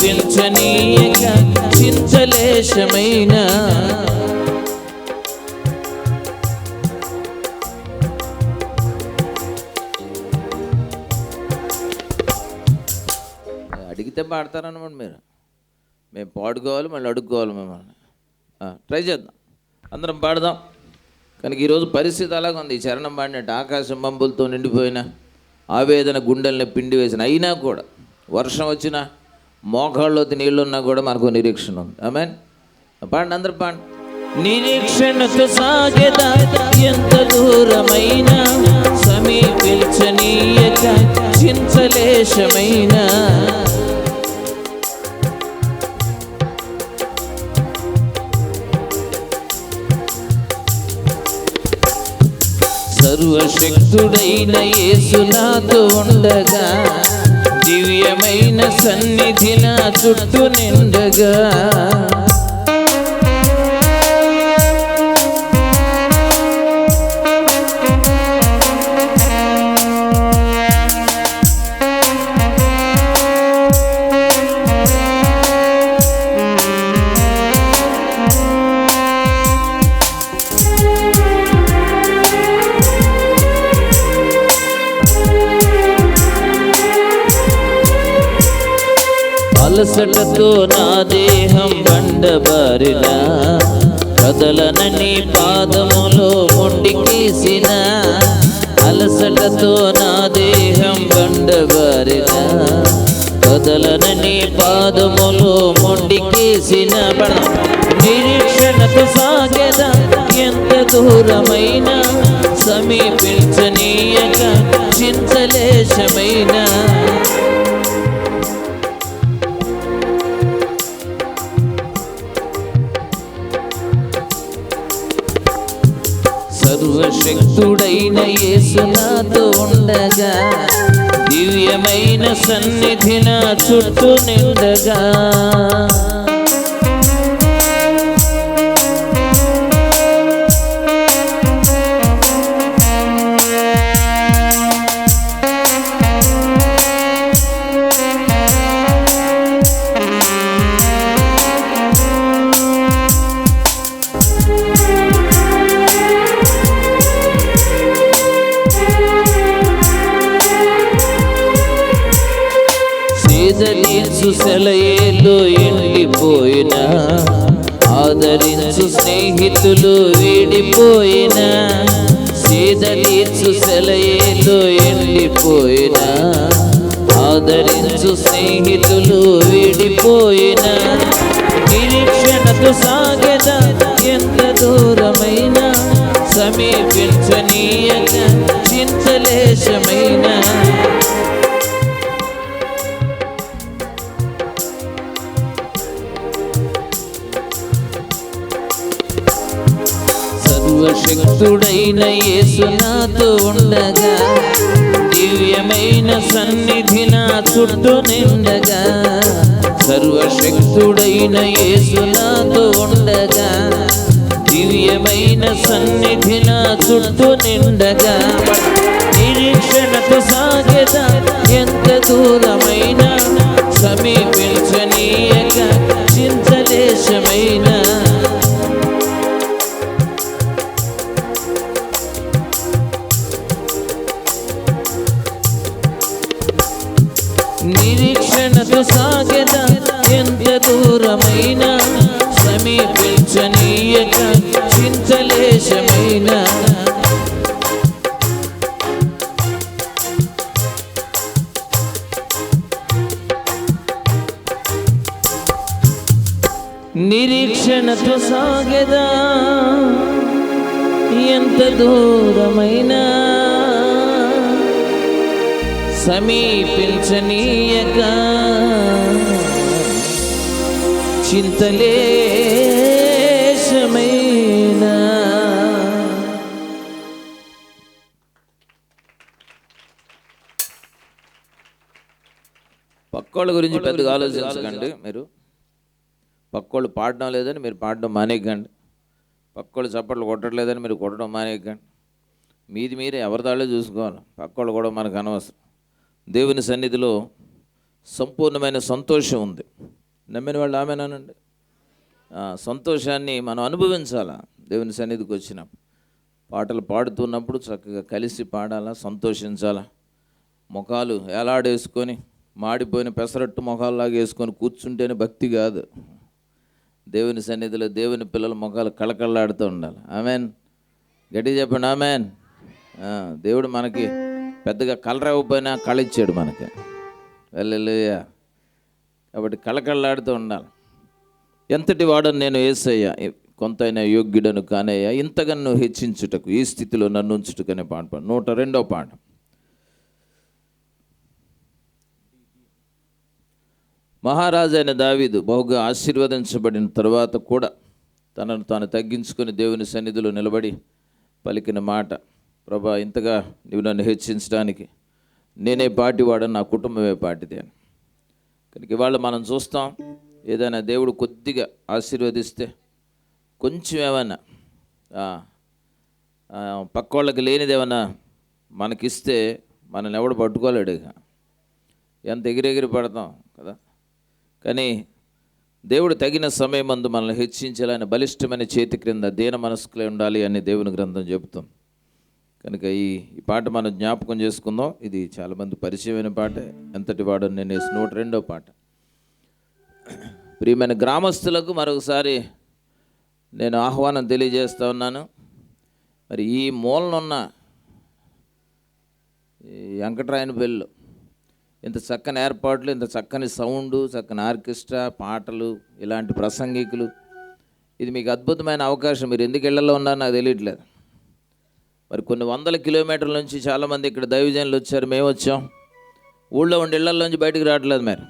సమీపించనీయక చింతలేశమైన అడిగితే పాడతారన్నమాట. మేము పాడుకోవాలి, మళ్ళీ అడుక్కోవాలి మిమ్మల్ని. ట్రై చేద్దాం, అందరం పాడదాం. కనుక ఈరోజు పరిస్థితి అలాగ ఉంది. ఈ చరణం పాడినట్టు ఆకాశం మంబులతో నిండిపోయిన ఆవేదన గుండెల్ని పిండి వేసిన, అయినా కూడా వర్షం వచ్చినా మోకాళ్ళలోకి నీళ్ళున్నా కూడా మనకు నిరీక్షణ ఉంది. ఆమేన్. పాడండి, అందరూ పాడండి. నిరీక్షణతో సాగేదా ఎంత దూరమైన, సమీపించనీయక చింతలేశమైన, సర్వశక్తుడైన యేసు నాతో ఉండగా, దివ్యమైన సన్నిధి నా చుట్టూ నిండగా, అలసటతో నా దేహం బండబారిన, కదలనని పాదములో మొండికేసిన, అలసటతో నా దేహం బండబారిన, కదలనని పాదములో మొండికేసిన, నిరీక్షణతో సాగేదా ఎంత దూరమైన, సమీపించనీయక చింతలేశమైన, సర్వశక్తుడైన యేసు నాతో ఉండగా, దివ్యమైన సన్నిధి నా చుట్టూ నిండగా, సేదలీసు సెలయేలు ఎండిపోయిన, ఆదరించు స్నేహితులు వీడిపోయిన, సేదలీసు సెలయేలు ఎండిపోయిన, ఆదరించు స్నేహితులు వీడిపోయిన, నిరీక్షణతో సాగేదా ఎంత దూరమైన, సమీపించనీయక చింతలేశమైన, సర్వశక్తుడైన యేసు నాతో ఉండగా, దివ్యమైన సన్నిధి నా చుట్టూ నిండగా, సర్వశక్తుడైన యేసు నాతో ఉండగా, దివ్యమైన సన్నిధి నా చుట్టూ నిండగా, నిరీక్షణతో సాగేదా ఎంత దూరమైన, సమీపించనీయక చింతలేశమైన, నిరీక్షణతో సాగేదా ఎంత దూరమైన, సమీపించనీయక చింతలేశమైన, నిరీక్షణతో సాగేదా ఎంత దూరమైన, సమీపించనీయక చింతలేశమైన. పక్కోళ్ళ గురించి పెద్దగా ఆలోచించకండి. మీరు పక్కోళ్ళు పాడడం లేదని మీరు పాడడం మానేయకండి. పక్కోళ్ళు చప్పట్లు కొట్టట్లేదని మీరు కొట్టడం మానేయకండి. మీరే ఎవరి తాళ్ళే చూసుకోవాలి. పక్కోళ్ళు కూడా మనకు అనవసరం. దేవుని సన్నిధిలో సంపూర్ణమైన సంతోషం ఉంది. నమ్మిన వాళ్ళు ఆమెనానండి. సంతోషాన్ని మనం అనుభవించాలా. దేవుని సన్నిధికి వచ్చినప్పుడు పాటలు పాడుతున్నప్పుడు చక్కగా కలిసి పాడాలా, సంతోషించాలా. ముఖాలు ఏలాడేసుకొని మాడిపోయిన పెసరట్టు ముఖాల్లాగా వేసుకొని కూర్చుంటేనే భక్తి కాదు. దేవుని సన్నిధిలో దేవుని పిల్లల ముఖాలు కళకళలాడుతూ ఉండాలి. ఆమెన్. గట్టిగా చెప్పండి ఆమెన్. దేవుడు మనకి పెద్దగా కలర్ ఇవ్వకపోయినా కళ ఇచ్చాడు మనకి. హల్లెలూయా. కాబట్టి కళకళలాడుతూ ఉండాలి. ఎంతటి వాడని నేను యేసయ్యా, కొంతైనా యోగ్యుడను కానయ్యా, ఇంతగా నువ్వు హెచ్చించుటకు, ఈ స్థితిలో నన్ను ఉంచుటకనే పాట. 102వ పాట. మహారాజు అయిన దావీదు బహుగా ఆశీర్వదించబడిన తర్వాత కూడా తనను తాను తగ్గించుకొని దేవుని సన్నిధిలో నిలబడి పలికిన మాట, ప్రభా, ఇంతగా నువ్వు నన్ను హెచ్చించడానికి నేనే పాటివాడని, నా కుటుంబమే పాటిదే అని. కనుక ఇవాళ మనం చూస్తాం, ఏదైనా దేవుడు కొద్దిగా ఆశీర్వదిస్తే, కొంచెం ఏమన్నా పక్క వాళ్ళకి లేనిదేమన్నా మనకిస్తే మనల్ని ఎవడు పట్టుకోలేడు. ఎంత ఎగిరెగిరి పడతాం కదా. కానీ దేవుడు తగిన సమయమందు మనల్ని హెచ్చించాలని బలిష్టమైన చేతి క్రింద దీన మనస్కులై ఉండాలి అని దేవుని గ్రంథం చెబుతుంది. కనుక ఈ పాట మనం జ్ఞాపకం చేసుకుందాం. ఇది చాలామంది పరిచయమైన పాట. ఎంతటి వాడని నేను 102వ పాట. ప్రియమైన గ్రామస్తులకు మరొకసారి నేను ఆహ్వానం తెలియజేస్తూ ఉన్నాను. మరి ఈ మూలనున్న వెంకటరాయనపల్లిలో ఇంత చక్కని ఏర్పాట్లు, ఇంత చక్కని సౌండు, చక్కని ఆర్కెస్ట్రా, పాటలు, ఇలాంటి ప్రసంగికులు, ఇది మీకు అద్భుతమైన అవకాశం. మీరు ఎందుకు ఇళ్లలో ఉన్నారో నాకు తెలియట్లేదు. మరి కొన్ని వందల కిలోమీటర్ల నుంచి చాలామంది ఇక్కడ దైవజనులు వచ్చారు, మేము వచ్చాం. ఊళ్ళో ఉండి ఇళ్లలోంచి బయటికి రావట్లేదు. మీరు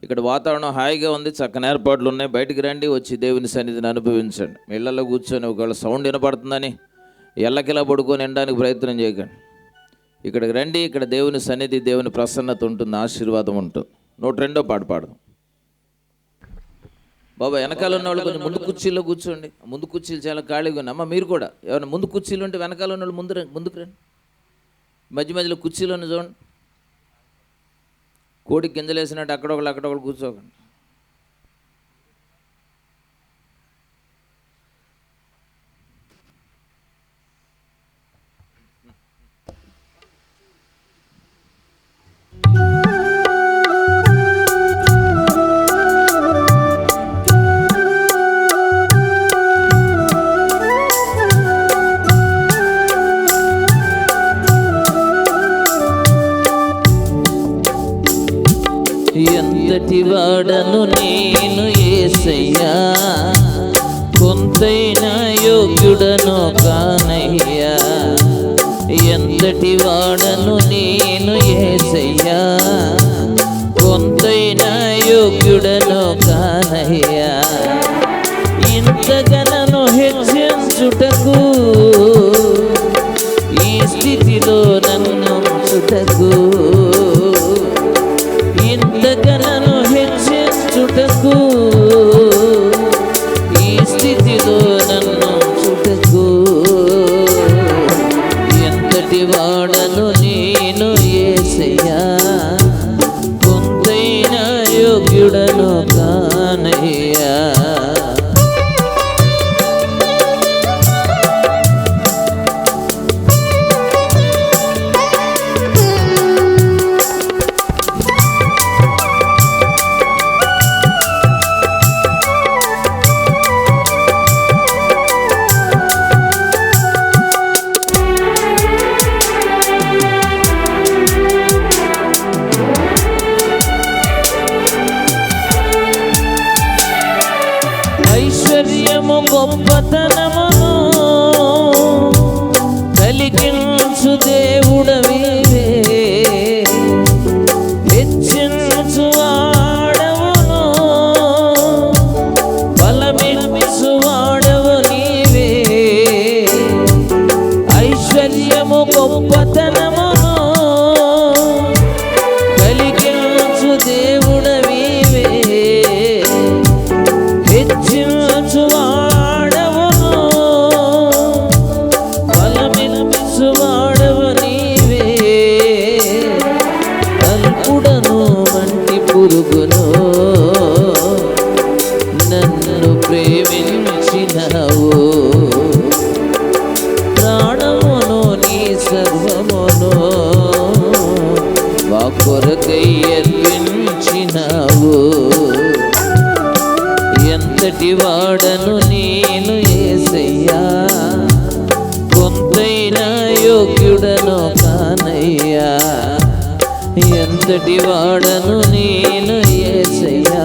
ఇక్కడ వాతావరణం హాయిగా ఉంది, చక్కని ఏర్పాట్లు ఉన్నాయి. బయటికి రండి, వచ్చి దేవుని సన్నిధిని అనుభవించండి. మీ ఇళ్లలో కూర్చొని ఒకవేళ సౌండ్ వినపడుతుందని ఎల్లకిలా పడుకొని వినడానికి ప్రయత్నం చేయకండి. ఇక్కడికి రండి. ఇక్కడ దేవుని సన్నిధి, దేవుని ప్రసన్నత ఉంటుంది, ఆశీర్వాదం ఉంటుంది. 102వ పాట పాడదాం. బాబా, వెనకాల ఉన్న వాళ్ళు కొంచెం ముందు కుర్చీల్లో కూర్చోండి. ముందు కుర్చీలు చాలా ఖాళీగా ఉన్నాయి. అమ్మ, మీరు కూడా ఎవరైనా ముందు కుర్చీలు ఉంటే వెనకాల ఉన్న వాళ్ళు ముందుకు రండి. మధ్య మధ్యలో కుర్చీలోనే చూడండి. కోడికి గింజలేసినట్టు అక్కడొకళ్ళు కూర్చోకండి. ఎంతటి వాడను నేను యేసయ్యా, కొంతైనా యోగ్యుడను కానయ్యా. ఎంతటి వాడను నేను యేసయ్యా, కొంతైనా యోగ్యుడను కానయ్యా. ఇంతగా నన్ను హెచ్చించుటకు, ఈ స్థితిలో నన్ను ఉంచుటకు, ఇంతగా నన్ను హెచ్చించుటకు, ఈ స్థితిలో నన్ను ఉంచుటకు. ఎంతటి వాడను నేను యేసయ్యా, కొంతైనా యోగ్యుడను కానయ్యా. ఐశ్వర్యము గొప్పతనమును కలిగించు దేవుడవీవే, హెచ్చించు వాడవును, బలమిచ్చు వాడవు నీవే. ఐశ్వర్యము గొప్పతనమును కలిగించు దేవుడవీవే, హెచ్చించు వాడవును, బలమిచ్చు వాడవు నీవే. మా కొరకై అర్పించినావు. ఎంతటి వాడను నేను యేసయ్యా, కొంతైనా యోగ్యుడను కానయ్యా. ఎంతటి వాడను నేను యేసయ్యా,